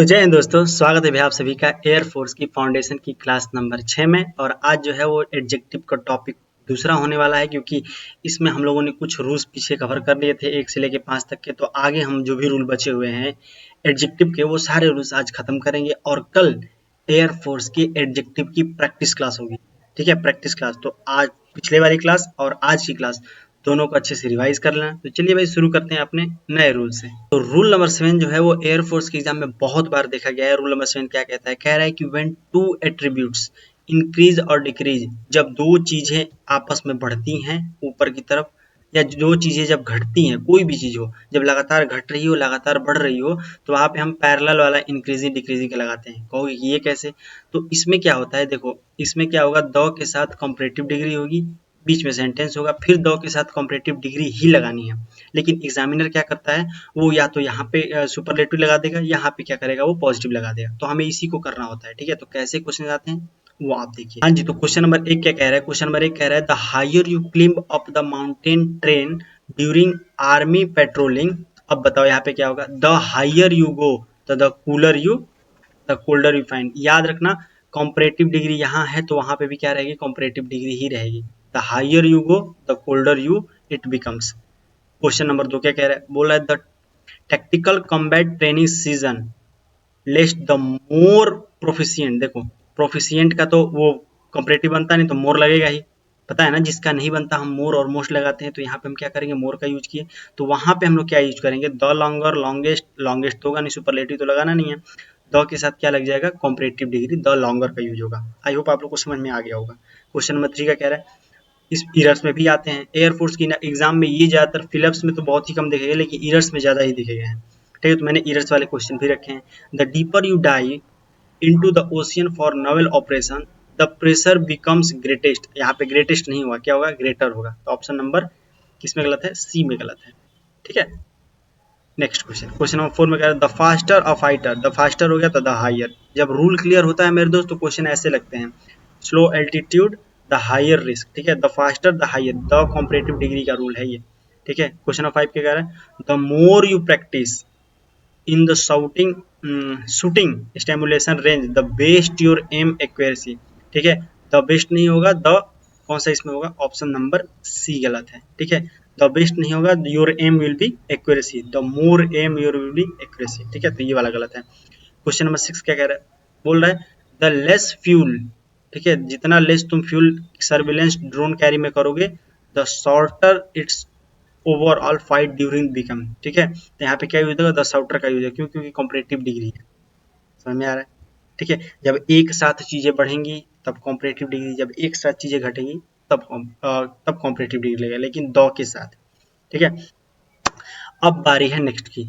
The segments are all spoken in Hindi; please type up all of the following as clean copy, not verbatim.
तो जय हिंद दोस्तों, स्वागत है भैया आप सभी का एयरफोर्स की फाउंडेशन की क्लास नंबर 6 में। और आज जो है वो एडजेक्टिव का टॉपिक दूसरा होने वाला है, क्योंकि इसमें हम लोगों ने कुछ रूल्स पीछे कवर कर लिए थे 1 से लेके 5 तक के। तो आगे हम जो भी रूल बचे हुए हैं एडजेक्टिव के, वो सारे रूल्स आज खत्म करेंगे और कल एयरफोर्स की एडजेक्टिव की प्रैक्टिस क्लास होगी। ठीक है, प्रैक्टिस क्लास। तो आज पिछले वाली क्लास और आज की क्लास दोनों को अच्छे से रिवाइज कर लेना। तो चलिए भाई शुरू करते हैं अपने नए रूल से। तो रूल नंबर 7 जो है वो एयरफोर्स के एग्जाम में बहुत बार देखा गया है। रूल नंबर 7 क्या कहता है? कह रहा है कि व्हेन टू एट्रीब्यूट्स इंक्रीज और डिक्रीज, जब दो चीजें आपस में बढ़ती हैं ऊपर की तरफ, या दो चीजें जब घटती हैं, कोई भी चीज हो, जब लगातार घट रही हो लगातार बढ़ रही हो, तो वहां पे हम पैरेलल वाला इंक्रीजिंग डिक्रीजिंग का लगाते हैं। कहोगे कि ये कैसे? तो इसमें क्या होता है, देखो इसमें क्या होगा, द के साथ कंपैरेटिव डिग्री होगी, बीच में सेंटेंस होगा, फिर द के साथ कंपैरेटिव डिग्री ही लगानी है। लेकिन एग्जामिनर क्या करता है, वो या तो यहाँ पे सुपरलेटिव लगा देगा, यहाँ पे क्या करेगा, वो पॉजिटिव लगा देगा। तो हमें इसी को करना होता है। ठीक है, तो कैसे क्वेश्चन आते हैं वो आप देखिए। हाँ जी, तो क्वेश्चन नंबर 1 क्या कह रहा है? क्वेश्चन नंबर 1 कह रहा है the higher you climb up the mountain train during army patrolling. अब बताओ यहाँ पे क्या होगा? द हायर यू गो, तो the cooler you, the colder you find. याद रखना, कंपैरेटिव डिग्री यहाँ है तो वहां पे भी क्या रहेगी? कंपैरेटिव डिग्री ही रहेगी। The higher you go the colder you it becomes. Question number 2 क्या कह रहा है? बोला है the tactical combat training season lest the more proficient. देखो प्रोफिशिएंट का तो वो कंपैरेटिव बनता नहीं, तो मोर लगेगा ही। पता है ना, जिसका नहीं बनता हम मोर और मोस्ट लगाते हैं। तो यहाँ पे हम क्या करेंगे? मोर का यूज किए। तो वहां पे हम लोग क्या यूज करेंगे? The longer, longest. लॉन्गेस्ट तो होगा नहीं, सुपरलेटिव तो लगाना नहीं है। द के साथ क्या लग जाएगा? कंपैरेटिव डिग्री, द लॉन्गर का यूज होगा। आई होप आप लोग को समझ में आ गया होगा। क्वेश्चन नंबर 3 का कह रहा है, इस ईयर्स में भी आते हैं एयरफोर्स की एग्जाम में। ये ज्यादातर फिलप्स में तो बहुत ही कम देखे गए, लेकिन ईयर्स में ज्यादा ही देखे गए हैं। ठीक है, तो मैंने ईयर्स वाले क्वेश्चन भी रखे हैं। The deeper you dive into the ocean for Naval operation the pressure becomes greatest. यहाँ पे ग्रेटेस्ट नहीं होगा, क्या होगा? ग्रेटर होगा। तो ऑप्शन नंबर किसमें गलत है? सी में गलत है। ठीक है, नेक्स्ट क्वेश्चन। क्वेश्चन नंबर 4 में कह रहा है the faster a fighter. The faster हो गया तो द हायर। जब रूल क्लियर होता है मेरे दोस्त तो क्वेश्चन ऐसे लगते हैं, slow altitude the higher risk. ठीक है, the faster the higher, the comparative degree का रूल है ये। ठीक है, क्वेश्चन नंबर 5 क्या कह रहा है? The more you practice in the shooting stimulation range the best your aim accuracy. ठीक है, द बेस्ट नहीं होगा, द कौन सा इसमें होगा? ऑप्शन नंबर सी गलत है। ठीक है, द बेस्ट नहीं होगा, your aim will be accuracy, the more aim your will be accuracy. ठीक है, तो ये वाला गलत है। क्वेश्चन नंबर 6 क्या कह रहा है? बोल रहा है द लेस फ्यूल। ठीक है, जितना लेस तुम फ्यूल सर्विलेंस ड्रोन कैरी में करोगे, the shorter it's overall fight during become. ठीक है, तो यहाँ पे क्या यूज होगा? द शाउटर का यूज है। क्यों? क्योंकि कॉम्परेटिव डिग्री है। समझ में आ रहा है? ठीक है, जब एक साथ चीजें बढ़ेंगी तब कॉम्परेटिव डिग्री, जब एक साथ चीजें घटेंगी तब कॉम्परेटिव डिग्री लगेगा, लेकिन दो के साथ। ठीक है, अब बारी है नेक्स्ट की।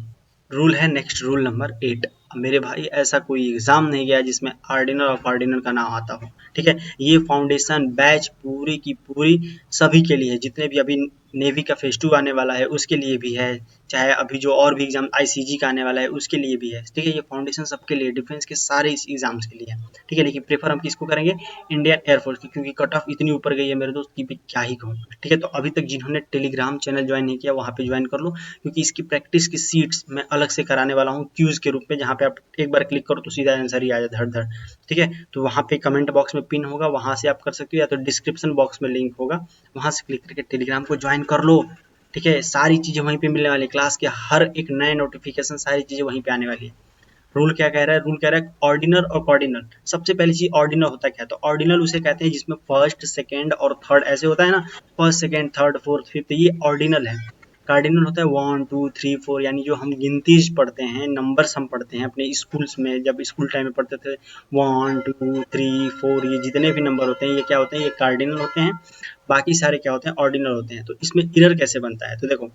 रूल है नेक्स्ट, रूल नंबर 8। मेरे भाई ऐसा कोई एग्जाम नहीं गया जिसमें ऑर्डिनल और कार्डिनल का नाम आता हो। ठीक है, ये फाउंडेशन बैच पूरी की पूरी सभी के लिए है। जितने भी अभी नेवी का फेज 2 आने वाला है उसके लिए भी है, चाहे अभी जो और भी एग्जाम आईसीजी का आने वाला है उसके लिए भी है। ठीक है, ये फाउंडेशन सबके लिए, डिफेंस के सारे इस एग्जाम्स के लिए है। ठीक है, लेकिन प्रेफर हम किसको करेंगे? इंडियन एयरफोर्स की, क्योंकि कट ऑफ इतनी ऊपर गई है मेरे दोस्त की क्या ही कहूँ। ठीक है, तो अभी तक जिन्होंने टेलीग्राम चैनल ज्वाइन नहीं किया वहाँ पे ज्वाइन कर लो, क्योंकि इसकी प्रैक्टिस की सीट्स मैं अलग से कराने वाला हूँ क्यूज के रूप में, जहाँ पे आप एक बार क्लिक करो तो सीधा आंसर ही आ जाता है धड़ धड़। ठीक है, तो वहाँ पे कमेंट बॉक्स में पिन होगा, वहाँ से आप कर सकते हो, या तो डिस्क्रिप्शन बॉक्स में लिंक होगा, वहाँ से क्लिक करके टेलीग्राम को ज्वाइन कर लो। ठीक है, सारी चीजें वहीं पे मिलने वाली है, क्लास के हर एक नए नोटिफिकेशन सारी चीजें वहीं पे आने वाली है। रूल क्या कह रहा है? रूल कह रहा है ऑर्डिनल और कॉर्डिनल। सबसे पहली चीज ऑर्डिनल होता क्या है? तो ऑर्डिनल उसे कहते हैं जिसमें फर्स्ट सेकंड और थर्ड ऐसे होता है ना, first second third fourth fifth, ये ऑर्डिनल है। कार्डिनल होता है 1 2 3 4, यानी जो हम गिनतीज पढ़ते हैं, नंबर्स हम पढ़ते हैं अपने स्कूल्स में, जब स्कूल टाइम में पढ़ते थे 1 2 3 4, ये जितने भी नंबर होते हैं ये क्या होते हैं? ये कार्डिनल होते हैं। बाकी सारे क्या होते हैं? ऑर्डिनल होते हैं। तो इसमें इरर कैसे बनता है? तो देखो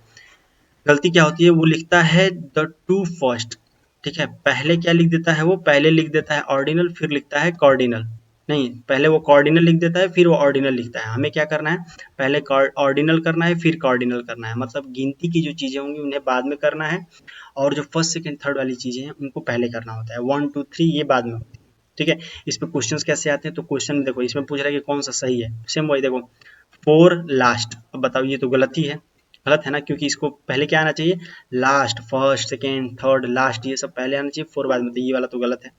गलती क्या होती है, वो लिखता है द टू फर्स्ट। ठीक है, पहले क्या लिख देता है? वो पहले लिख देता है ऑर्डिनल, फिर लिखता है कॉर्डिनल। नहीं, पहले वो कॉर्डिनल लिख देता है फिर वो ऑर्डिनल लिखता है। हमें क्या करना है? पहले ऑर्डिनल करना है फिर कॉर्डिनल करना है। मतलब गिनती की जो चीजें होंगी उन्हें बाद में करना है, और जो फर्स्ट सेकंड थर्ड वाली चीजें हैं उनको पहले करना होता है। 1 2 3 ये बाद में होती है। ठीक है, इस पे क्वेश्चंस कैसे आते हैं? तो क्वेश्चन देखो, इसमें पूछ रहा है कि कौन सा सही है। सेम वही देखो, 4 लास्ट। अब बताओ, ये तो गलत ही है। गलत है ना, क्योंकि इसको पहले क्या आना चाहिए, last, first, second, third, last, ये सब पहले आना चाहिए, 4 बाद में, तो ये वाला तो गलत है।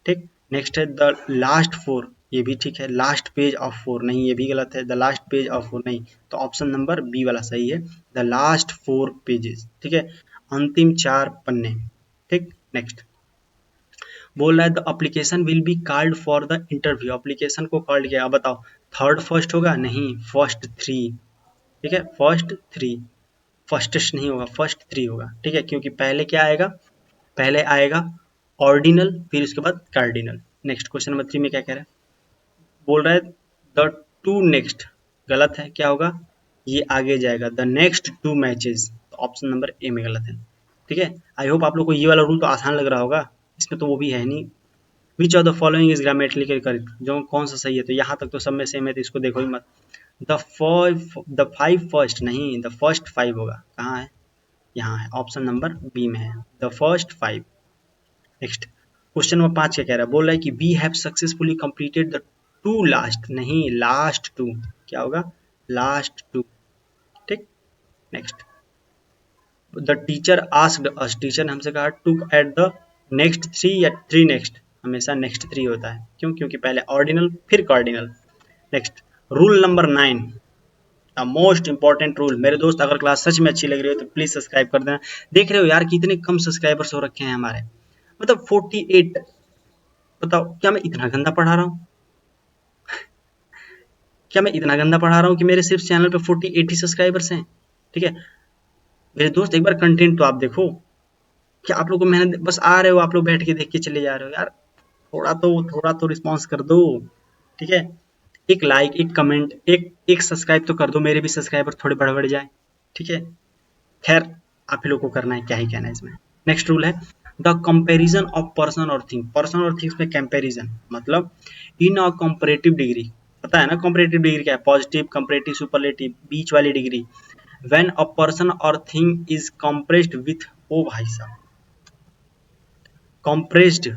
ठीक, नेक्स्ट है द लास्ट 4, ये भी ठीक है। लास्ट पेज ऑफ 4 नहीं, ये भी गलत है। द लास्ट पेज ऑफ 4 नहीं, तो ऑप्शन नंबर बी वाला सही है, द लास्ट 4 पेजेस। ठीक है, अंतिम 4 पन्ने। ठीक, नेक्स्ट बोल रहा है the application will be called for the interview, application को कॉल्ड किया, अब बताओ थर्ड फर्स्ट होगा, नहीं, फर्स्ट 3। ठीक है, फर्स्ट 3, फर्स्टेस्ट नहीं होगा, फर्स्ट 3 होगा। ठीक है, क्योंकि पहले क्या आएगा, पहले आएगा ऑर्डिनल, फिर उसके बाद कार्डिनल। नेक्स्ट क्वेश्चन नंबर 3 में क्या कह रहा है, बोल रहा है द 2 नेक्स्ट, गलत है, क्या होगा, ये आगे जाएगा, द नेक्स्ट 2 मैचेस, तो ऑप्शन नंबर ए में गलत है। ठीक है, आई होप आप लोग को ये वाला रूल तो आसान लग रहा होगा, इसमें तो वो भी है नहीं। Which of the following is grammatically correct, जो कौन सा सही है, तो यहाँ तक तो सब में सेम है, तो इसको देखो ही मत। द 5 फर्स्ट नहीं, द फर्स्ट 5 होगा, कहाँ है, यहाँ है, ऑप्शन नंबर बी में है, the first 5। Next question number 5 क्या कह रहा है, बोल रहा है कि we have successfully completed the 2 last, नहीं, लास्ट 2, क्या होगा, लास्ट 2। ठीक, next the teacher asked us, teacher ने हमसे कहा टुक एट द नेक्स्ट 3 या 3 नेक्स्ट, हमेशा नेक्स्ट 3 होता है, क्यों, क्योंकि पहले ऑर्डिनल फिर cardinal. Next rule number 9, the most important rule. मेरे दोस्त अगर क्लास सच में अच्छी लग रही हो तो प्लीज सब्सक्राइब कर देना। देख रहे हो यार कितने कम सब्सक्राइबर्स हो रखे हैं हमारे, मतलब 48। बताओ क्या मैं इतना गंदा पढ़ा रहा हूँ, क्या मैं इतना गंदा पढ़ा रहा हूँ कि मेरे सिर्फ चैनल पे 40-80 सब्सक्राइबर्स हैं। ठीक है मेरे दोस्त, एक बार कंटेंट तो आप देखो, क्या आप लोग को मेहनत, बस आ रहे हो आप लोग बैठ के देख के चले जा रहे हो यार, थोड़ा तो रिस्पॉन्स कर दो। ठीक है, एक लाइक, एक कमेंट, एक सब्सक्राइब तो कर दो, मेरे भी सब्सक्राइबर थोड़े बढ़ जाए। ठीक है, खैर आप ही लोग को करना है, क्या ही कहना है इसमें। नेक्स्ट रूल है द कंपैरिजन ऑफ पर्सन और थिंग, पर्सन और थिंग्स में कंपैरिजन मतलब इन अ कंपैरेटिव डिग्री, पता है ना कंपैरेटिव डिग्री क्या है, पॉजिटिव, कंपैरेटिव, सुपरलेटिव, बीच वाली डिग्री। व्हेन अ पर्सन और थिंग इज कंप्रेस्ड विथ, ओ भाई साहब, कंप्रेस्ड,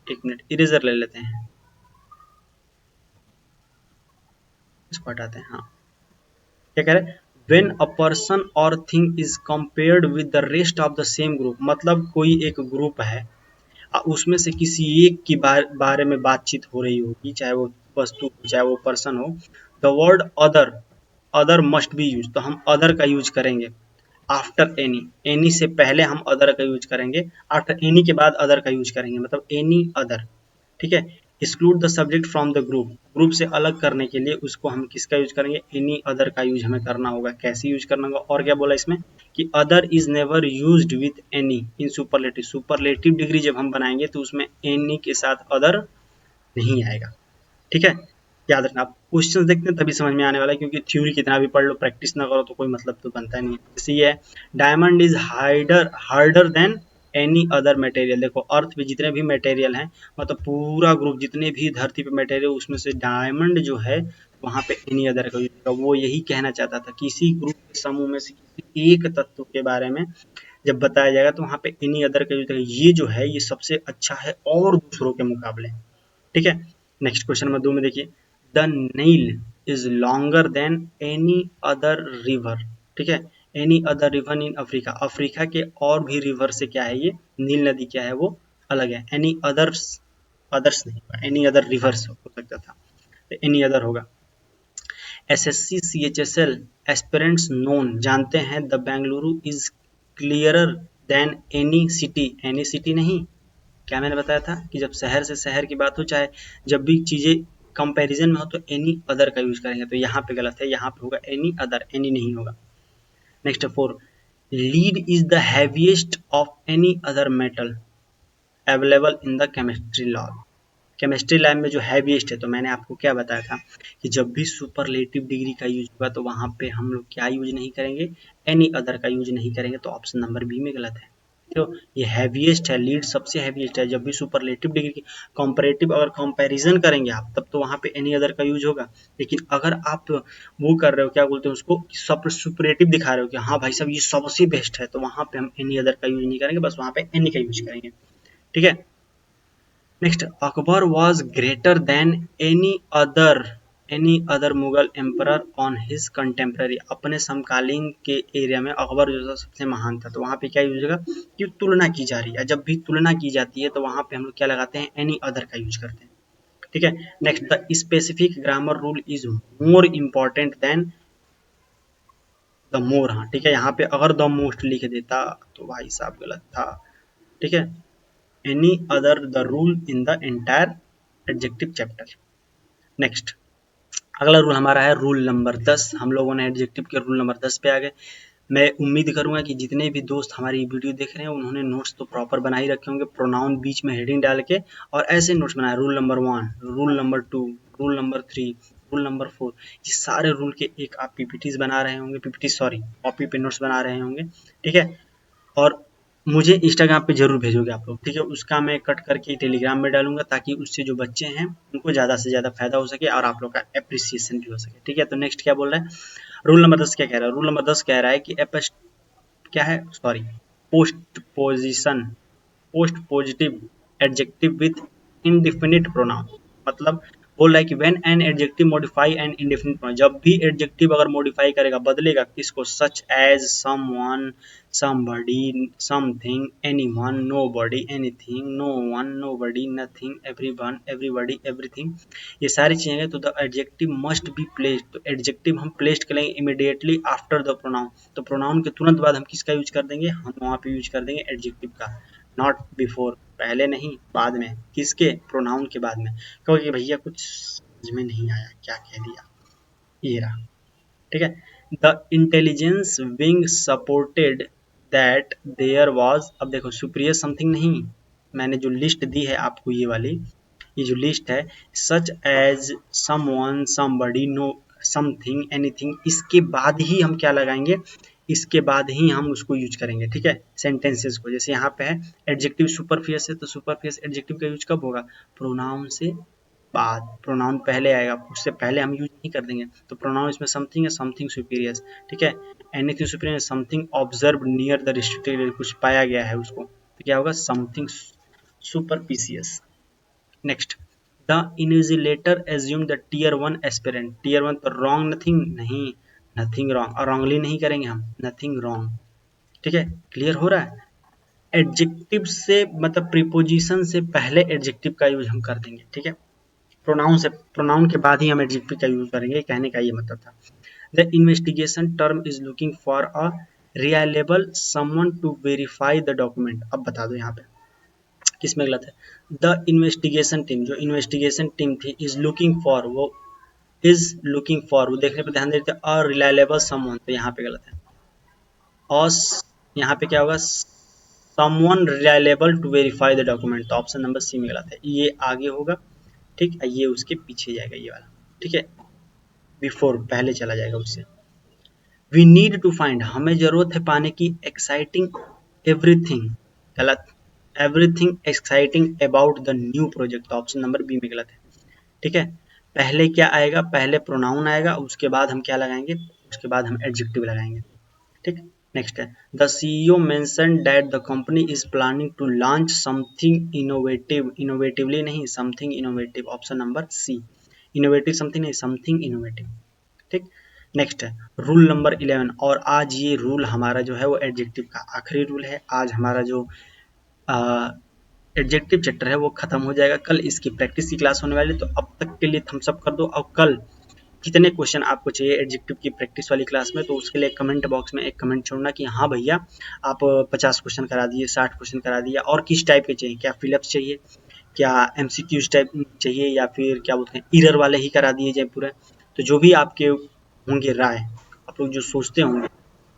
एक मिनट इरेजर ले लेते हैं, इसको हटाते हैं। हाँ, क्या कह रहे हैं, व्हेन अ पर्सन और thing is compared with the rest of the same group, मतलब कोई एक ग्रुप है, उसमें से किसी एक की बारे में बातचीत हो रही होगी, चाहे वो वस्तु हो चाहे वो पर्सन हो, the word other, other must be use, तो हम अदर का यूज करेंगे। आफ्टर एनी, एनी से पहले हम अदर का यूज करेंगे, आफ्टर एनी के बाद अदर का यूज करेंगे, मतलब एनी अदर। ठीक है, exclude the subject from the group, group से अलग करने के लिए उसको हम किसका यूज करेंगे, एनी अदर का यूज हमें करना होगा। कैसे यूज करना होगा, और क्या बोला इसमें कि other is never used with any in superlative, superlative degree जब हम बनाएंगे तो उसमें एनी के साथ अदर नहीं आएगा। ठीक है, याद रखना, आप क्वेश्चन देखते हैं तभी समझ में आने वाला है, क्योंकि थ्योरी कितना भी पढ़ लो प्रैक्टिस ना करो तो कोई मतलब तो बनता नहीं है। जैसे ये है diamond is harder than any other material, देखो अर्थ पे जितने भी मटेरियल हैं, मतलब पूरा ग्रुप जितने भी धरती पे मटेरियल, उसमें से डायमंड जो है वहां पे एनी अदर का यूज होगा। वो यही कहना चाहता था, किसी ग्रुप के समूह में से किसी एक तत्व के बारे में जब बताया जाएगा तो वहां पे एनी अदर का यूज होगा, ये जो है ये सबसे अच्छा है और दूसरों के मुकाबले। ठीक है, नेक्स्ट क्वेश्चन नंबर 2 में देखिए the Nile is longer than any other river. ठीक है, any other river in Africa, Africa के और भी रिवर से क्या है, ये नील नदी क्या है वो अलग है। एनी अदर्स, अदर्स नहीं होगा, एनी अदर रिवर्स हो सकता था, एनी अदर होगा। एसएससी सीएचएसएल एस्पिरेंट्स नोन, जानते हैं the Bengaluru is clearer than any city, any city नहीं, क्या मैंने बताया था कि जब शहर से शहर की बात हो, चाहे जब भी चीजें कंपैरिजन में हो तो एनी अदर का यूज करेंगे, तो यहाँ पे गलत है, यहाँ पे होगा एनी अदर, एनी नहीं होगा। Next 4 lead is the heaviest of any other metal available in the chemistry lab, chemistry lab में जो हैवीएस्ट है, तो मैंने आपको क्या बताया था कि जब भी सुपरलेटिव डिग्री का यूज होगा तो वहां पे हम लोग क्या यूज नहीं करेंगे, एनी अदर का यूज नहीं करेंगे, तो ऑप्शन नंबर बी में गलत है। तो ये हैवीएस्ट है, लीड सबसे हैवीएस्ट है, जब भी सुपरलेटिव डिग्री की कंपैरेटिव अगर कंपैरिजन करेंगे आप तब तो वहां पे एनी अदर का यूज होगा, लेकिन अगर आप वो कर रहे हो क्या बोलते हैं उसको, सब सुपरेटिव दिखा रहे हो कि हाँ भाई साहब ये सबसे बेस्ट है, तो वहां पे हम एनी अदर का यूज नहीं करेंगे, बस वहां पे एनी का यूज करेंगे। ठीक है, next Akbar was greater than any other any other Mughal emperor on his contemporary, अपने समकालीन के एरिया में अकबर जो था सबसे महान था। तो वहाँ पे क्या यूज होगा कि तुलना की जा रही है, जब भी तुलना की जाती है तो वहाँ पे हम लोग क्या लगाते हैं, एनी अदर का यूज करते हैं। ठीक है, next, the specific grammar rule is more important then the more. हाँ ठीक है, यहाँ पे अगर द मोस्ट लिख देता तो भाई साहब गलत था। ठीक है, any other the rule in the entire adjective chapter. Next, अगला रूल हमारा है रूल नंबर 10। हम लोगों ने एडजेक्टिव के रूल नंबर 10 पे आ गए। मैं उम्मीद करूंगा कि जितने भी दोस्त हमारी वीडियो देख रहे हैं उन्होंने नोट्स तो प्रॉपर बना ही रखे होंगे, प्रोनाउन बीच में हेडिंग डाल के, और ऐसे नोट्स बनाए, rule number 1, rule number 2, rule number 3, rule number 4। ये सारे रूल के एक आप पीपीटीज बना रहे होंगे, पीपीटी सॉरी कॉपी पे नोट्स बना रहे होंगे। ठीक है, और मुझे इंस्टाग्राम पे जरूर भेजोगे आप लोग। ठीक है, उसका मैं कट करके टेलीग्राम में डालूंगा ताकि उससे जो बच्चे हैं उनको ज़्यादा से ज़्यादा फायदा हो सके और आप लोग का अप्रिसिएशन भी हो सके। ठीक है, तो नेक्स्ट क्या बोल रहा है, रूल नंबर 10 क्या कह रहा है, रूल नंबर 10 कह रहा है कि क्या है, sorry, post position, post positive adjective with indefinite pronoun. मतलब बोल रहा है कि when an adjective modify an indefinite pronoun, जब भी एडजेक्टिव अगर मॉडिफाई करेगा, बदलेगा किसको, such as, someone, somebody, something, anyone, nobody, anything, no one, nobody, nothing, everyone, everybody, everything, ये सारी चीजें हैं। तो the adjective must be placed, तो एडजेक्टिव हम प्लेस्ड करेंगे इमीडिएटली आफ्टर द प्रोनाउन। तो प्रोनाउन के तुरंत बाद हम किसका यूज कर देंगे, हम वहाँ पे यूज कर देंगे एडजेक्टिव का, नॉट बिफोर, पहले नहीं बाद में। किसके, प्रोनाउन के बाद में। क्योंकि भैया कुछ समझ में नहीं आया क्या कह दिया, ये रहा। ठीक है, the intelligence wing supported that there was, अब देखो सुप्रियर समथिंग नहीं, मैंने जो लिस्ट दी है आपको ये वाली, ये जो लिस्ट है, such as, someone, somebody, no, something, anything, इसके बाद ही हम क्या लगाएंगे, इसके बाद ही हम उसको यूज करेंगे। ठीक है, सेंटेंसेस को, जैसे यहाँ पे है एडजेक्टिव सुपरफियस है, तो सुपरफियस एडजेक्टिव का यूज कब होगा, प्रोनाउन से बाद, प्रोनाउन पहले आएगा, उससे पहले हम यूज नहीं कर देंगे। तो प्रोनाउन इसमें समथिंग है, समथिंग सुपीरियर। ठीक है, anything superior, something observe near the restricted, कुछ पाया गया है उसको, तो क्या होगा, something superficial. Next, the invigilator assume the tier 1 aspirant, tier 1 तो रॉन्ग नथिंग नहीं, नथिंग रॉन्ग, और रॉन्गली नहीं करेंगे हम, नथिंग रॉन्ग। ठीक है, क्लियर हो रहा है। एडजेक्टिव से मतलब प्रीपोजिशन से पहले एडजेक्टिव का यूज हम कर देंगे। ठीक है, प्रोनाउन से, प्रोनाउन के बाद ही हम एडजेक्टिव का यूज करेंगे, कहने का ये मतलब था। The investigation term is looking for a reliable someone to verify the document. अब बता दो यहाँ पे किसमें गलत है, द इन्वेस्टिगेशन टीम, जो इन्वेस्टिगेशन टीम थी, इज लुकिंग फॉर, वो इज लुकिंग फॉर, वो देखने पर ध्यान देते अ रिलायबल समवन, तो यहाँ पे गलत है। और यहाँ पे क्या होगा, someone reliable to verify the document, तो ऑप्शन नंबर सी में गलत है, ये आगे होगा। ठीक है, ये उसके पीछे जाएगा ये वाला। ठीक है, बिफोर पहले चला जाएगा उससे। वी नीड टू फाइंड, हमें जरूरत है पाने की, एक्साइटिंग एवरीथिंग, गलत, everything exciting about the new project, तो ऑप्शन नंबर बी में गलत है। ठीक है, पहले क्या आएगा, पहले प्रोनाउन आएगा, उसके बाद हम क्या लगाएंगे, उसके बाद हम एडजेक्टिव लगाएंगे। ठीक, नेक्स्ट है, the CEO mention that the company is planning to launch something innovative, innovatively नहीं, something innovative, option number C, innovative something नहीं, समथिंग इनोवेटिव। ठीक, नेक्स्ट है रूल नंबर 11, और आज ये रूल हमारा जो है वो एडजेक्टिव का आखिरी रूल है। आज हमारा जो एडजेक्टिव चैप्टर है वो खत्म हो जाएगा, कल इसकी प्रैक्टिस की क्लास होने वाली है। तो अब तक के लिए थम्स अप कर दो, और कल कितने क्वेश्चन आपको चाहिए एडजेक्टिव की प्रैक्टिस वाली क्लास में, तो उसके लिए कमेंट बॉक्स में एक कमेंट छोड़ना कि हाँ भैया आप 50 क्वेश्चन करा दिए, 60 क्वेश्चन करा दिए, और किस टाइप के चाहिए, क्या फिलअप्स चाहिए, क्या एमसीक्यूज टाइप चाहिए, या फिर क्या बोलते हैं इरर वाले ही करा दिए जाए पूरे। तो जो भी आपके होंगे राय, आप लोग जो सोचते होंगे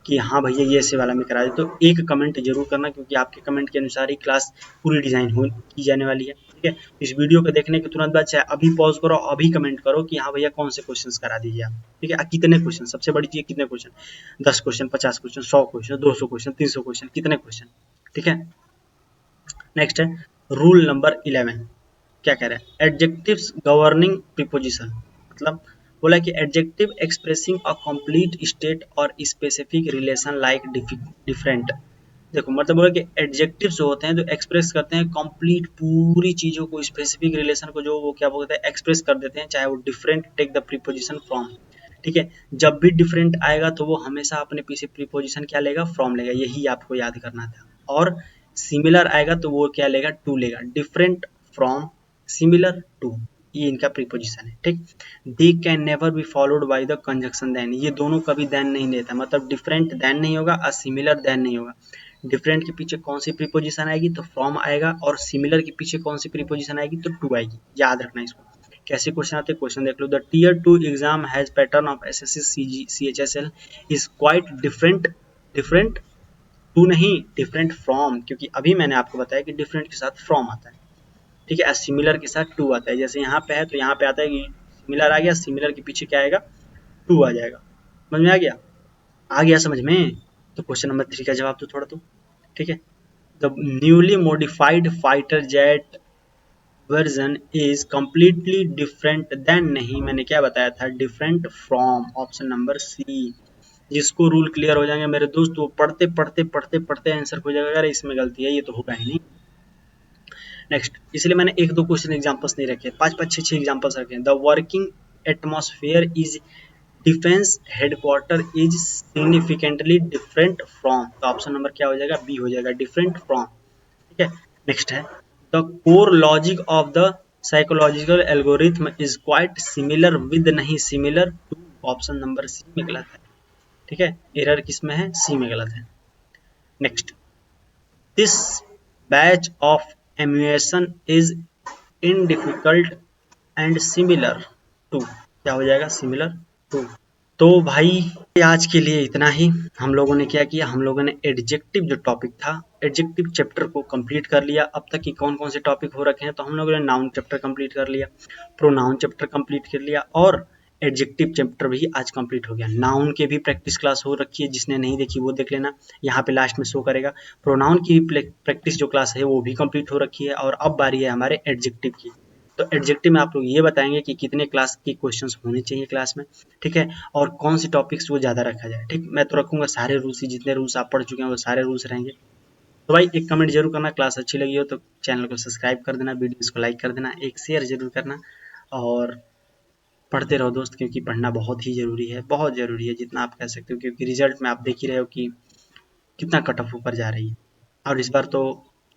कि हाँ भैया ये ऐसे वाला में करा दे, तो एक कमेंट जरूर करना, क्योंकि आपके कमेंट के अनुसार ही क्लास पूरी डिजाइन हो की जाने वाली है। ठीक है, इस वीडियो को देखने के तुरंत बाद चाहे अभी पॉज करो, अभी कमेंट करो कि हाँ भैया कौन से क्वेश्चंस करा दीजिए आप। ठीक है, कितने क्वेश्चन, सबसे बड़ी चीज कितने question, 10 question, 50 question, 100 question, 200 question, 300 question, कितने क्वेश्चन। ठीक है, नेक्स्ट है रूल नंबर 11, क्या कह रहा है, एडजेक्टिव्स गवर्निंग प्रीपोजिशन, मतलब बोला कि adjective expressing a complete state और स्पेसिफिक रिलेशन लाइक डिफरेंट, देखो मतलब बोला कि एडजेक्टिव्स जो होते हैं जो एक्सप्रेस करते हैं कंप्लीट पूरी चीजों को, स्पेसिफिक रिलेशन को, जो वो क्या बोलते हैं एक्सप्रेस कर देते हैं, चाहे वो different take the preposition from. ठीक है, जब भी डिफरेंट आएगा तो वो हमेशा अपने पीछे प्रीपोजिशन क्या लेगा, फ्रॉम लेगा, यही आपको याद करना था। और सिमिलर आएगा तो वो क्या लेगा, टू लेगा। डिफरेंट फ्रॉम, सिमिलर टू, ये इनका प्रीपोजिशन है। ठीक, they can never be followed by the conjunction then, ये दोनों कभी देन नहीं लेता, मतलब डिफरेंट देन नहीं होगा और सिमिलर देन नहीं होगा। डिफरेंट के पीछे कौन सी प्रीपोजिशन आएगी, तो फ्रॉम आएगा, और सिमिलर के पीछे कौन सी प्रीपोजिशन आएगी, तो टू आएगी। याद रखना इसको। कैसे क्वेश्चन आते हैं, क्वेश्चन देख लो। The tier 2 exam has pattern of SSC CHSL is quite different, different to नहीं, डिफरेंट फ्रॉम, क्योंकि अभी मैंने आपको बताया कि डिफरेंट के साथ फ्रॉम आता है। ठीक है, सिमिलर के साथ टू आता है। जैसे यहाँ पे है तो यहाँ पे आता है कि सिमिलर आ गया, सिमिलर के पीछे क्या आएगा, टू आ जाएगा। समझ में आ गया, आ गया समझ में। तो क्वेश्चन नंबर 3 का जवाब तो थोड़ा तो। ठीक है, the newly modified fighter jet version is completely different than, नहीं मैंने क्या बताया था, different from, option number C. जिसको रूल क्लियर हो जाएंगे मेरे दोस्त, वो पढ़ते पढ़ते पढ़ते पढ़ते आंसर हो जाएगा, अगर इसमें गलती है ये तो होगा ही नहीं। नेक्स्ट, इसलिए मैंने एक दो क्वेश्चन एग्जांपल्स नहीं रखे, 5 5 6 6 एग्जांपल्स रखे। The working atmosphere is defence headquarter is significantly different from, तो ऑप्शन नंबर क्या हो जाएगा, बी हो जाएगा, डिफरेंट फ्रॉम। ठीक है, नेक्स्ट है the core logic of the psychological algorithm is quite similar with, नहीं similar to, option number C में गलत है। ठीक है, एरर किस में है, सी में गलत है। Next, this batch of emulation is in difficult and similar to, क्या हो जाएगा, सिमिलर टू। तो भाई आज के लिए इतना ही। हम लोगों ने क्या किया, हम लोगों ने एडजेक्टिव जो टॉपिक था, एडजेक्टिव चैप्टर को कंप्लीट कर लिया। अब तक की कौन कौन से टॉपिक हो रखे हैं, तो हम लोगों ने नाउन चैप्टर कंप्लीट कर लिया, प्रोनाउन चैप्टर कंप्लीट कर लिया, और एडजेक्टिव चैप्टर भी आज कंप्लीट हो गया। नाउन के भी प्रैक्टिस क्लास हो रखी है, जिसने नहीं देखी वो देख लेना, यहाँ पे लास्ट में शो करेगा। प्रोनाउन की भी प्रैक्टिस जो क्लास है वो भी कंप्लीट हो रखी है, और अब बारी है हमारे एडजेक्टिव की। तो एडजेक्टिव में आप लोग ये बताएंगे कि कितने क्लास के क्वेश्चंस होने चाहिए क्लास में। ठीक है, और कौन सी टॉपिक्स वो ज़्यादा रखा जाए। ठीक, मैं तो रखूंगा सारे रूल्स ही, जितने रूल्स आप पढ़ चुके हैं वो सारे रूल्स रहेंगे। तो भाई एक कमेंट जरूर करना, क्लास अच्छी लगी हो तो चैनल को सब्सक्राइब कर देना, वीडियोस को लाइक कर देना, एक शेयर जरूर करना, और पढ़ते रहो दोस्त, क्योंकि पढ़ना बहुत ही ज़रूरी है, बहुत ज़रूरी है, जितना आप कह सकते हो, क्योंकि रिजल्ट में आप देख ही रहे हो कि कितना कट ऑफ ऊपर जा रही है, और इस बार तो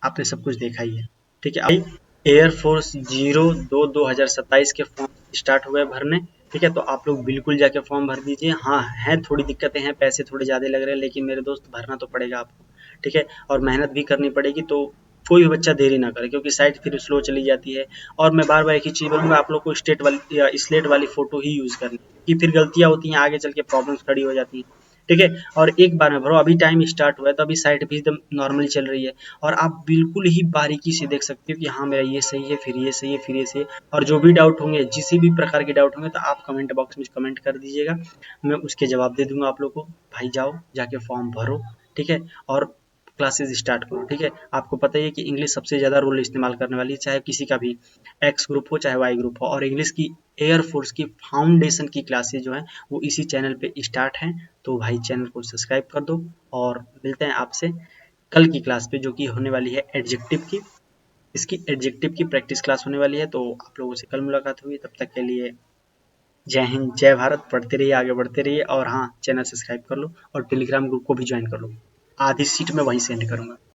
आपने सब कुछ देखा ही है। ठीक है, अभी एयरफोर्स 02/2027 के फॉर्म स्टार्ट हुए भरने। ठीक है, तो आप लोग बिल्कुल जाके फॉर्म भर दीजिए। हाँ हैं थोड़ी दिक्कतें हैं, पैसे थोड़े ज़्यादा लग रहे हैं, लेकिन मेरे दोस्त भरना तो पड़ेगा आपको। ठीक है, और मेहनत भी करनी पड़ेगी, तो कोई भी बच्चा देरी ना करे, क्योंकि साइट फिर स्लो चली जाती है। और मैं बार बार एक ही चीज़ बोलूँगा, आप लोग को स्टेट वाली या स्लेट वाली फ़ोटो ही यूज़ करनी है, क्योंकि फिर गलतियाँ होती हैं, आगे चल के प्रॉब्लम्स खड़ी हो जाती हैं। ठीक है, और एक बार में भरो, अभी टाइम स्टार्ट हुआ है तो अभी साइट भी एकदम नॉर्मली चल रही है, और आप बिल्कुल ही बारीकी से देख सकते हो कि हाँ मेरा ये सही है, फिर ये सही है, फिर ये सही है। और जो भी डाउट होंगे, जिस भी प्रकार के डाउट होंगे, तो आप कमेंट बॉक्स में कमेंट कर दीजिएगा, मैं उसके जवाब दे दूंगा आप लोग को। भाई जाओ जाके फॉर्म भरो। ठीक है, और क्लासेस स्टार्ट करो। ठीक है, आपको पता ही है कि इंग्लिश सबसे ज़्यादा रोल इस्तेमाल करने वाली है, चाहे किसी का भी एक्स ग्रुप हो चाहे वाई ग्रुप हो, और इंग्लिश की एयरफोर्स की फाउंडेशन की क्लासेज जो हैं वो इसी चैनल पे स्टार्ट हैं। तो भाई चैनल को सब्सक्राइब कर दो, और मिलते हैं आपसे कल की क्लास पे, जो कि होने वाली है एडजेक्टिव की। इसकी एडजेक्टिव की प्रैक्टिस क्लास होने वाली है, तो आप लोगों से कल मुलाकात हुई। तब तक के लिए जय हिंद, जय भारत, पढ़ते रहिए, आगे बढ़ते रहिए, और हाँ चैनल सब्सक्राइब कर लो, और टेलीग्राम ग्रुप को भी ज्वाइन कर लो। आधी सीट में वहीं सेंड करूँगा।